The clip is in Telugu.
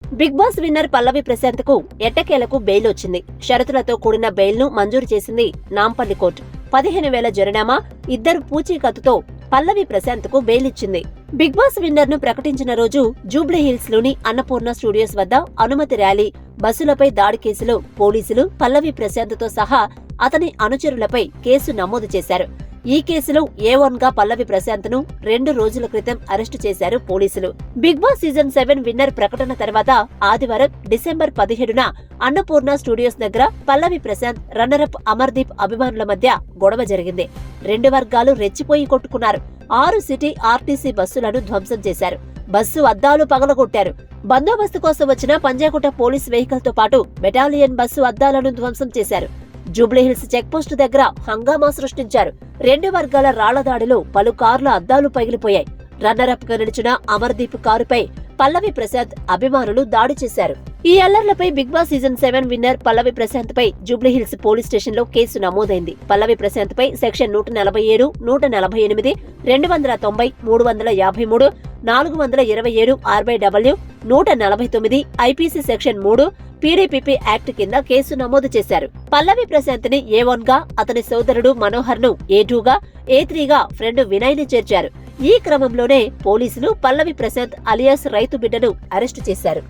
Big boss winner Pallavi Prashanth కు ఎట్టకేలకు బెయిల్ వచ్చింది. షరతులతో కూడిన బెయిల్ ను మంజూరు చేసింది నాంపల్లి కోర్టు. 15,000 జరినామా, 2 పూచీకత్తుతో పల్లవి ప్రశాంత్ కు బెయిల్ ఇచ్చింది. బిగ్ బాస్ విన్నర్ ను ప్రకటించిన రోజు జూబ్లీ హిల్స్ లోని అన్నపూర్ణ స్టూడియోస్ వద్ద అనుమతి ర్యాలీ, బస్సులపై దాడి కేసులో పోలీసులు పల్లవి ప్రశాంత్ తో సహా అతని అనుచరులపై కేసు నమోదు చేశారు. ఈ కేసులో A1 గా పల్లవి ప్రశాంత్ ను 2 రోజుల క్రితం అరెస్టు చేశారు పోలీసులు. బిగ్ బాస్ సీజన్ 7 విన్నర్ ప్రకటన తర్వాత ఆదివారం డిసెంబర్ 17న అన్నపూర్ణ స్టూడియోస్ దగ్గర పల్లవి ప్రశాంత్, రన్నరప్ అమర్దీప్ అభిమానుల మధ్య గొడవ జరిగింది. 2 వర్గాలు రెచ్చిపోయి కొట్టుకున్నారు. 6 సిటీ ఆర్టీసీ బస్సులను ధ్వంసం చేశారు. బస్సు అద్దాలు పగలగొట్టారు. బందోబస్తు కోసం వచ్చిన పంజాగుట్ట పోలీస్ వెహికల్ తో పాటు బెటాలియన్ బస్సు అద్దాలను ధ్వంసం చేశారు. జూబ్లీహిల్స్ చెక్పోస్టు దగ్గర హంగామా సృష్టించారు. 2 వర్గాల రాళ్ల దాడిలో పలు కార్ల అద్దాలు పగిలిపోయాయి. రన్నరప్ గా నిలిచిన అమర్దీప్ కారుపై పల్లవి ప్రశాంత్ అభిమానులు దాడి చేశారు. ఈ అల్లర్లపై Bigg Boss season 7 winner Pallavi Prashanth పై జూబ్లీహిల్స్ పోలీస్ స్టేషన్ లో కేసు నమోదైంది. పల్లవి ప్రశాంత్ పై section 147, 148, 290, 353, 427 RW, 149 IPC section 3 PDPP act కింద కేసు నమోదు చేశారు. పల్లవి ప్రశాంత్ ని A1 గా, అతని సోదరుడు మనోహర్ ను A2 గా, A3 గా ఫ్రెండ్ వినయ్ ని చేర్చారు. ఈ క్రమంలోనే పోలీసులు పల్లవి ప్రశాంత్ అలియాస్ రైతు బిడ్డను అరెస్టు చేశారు.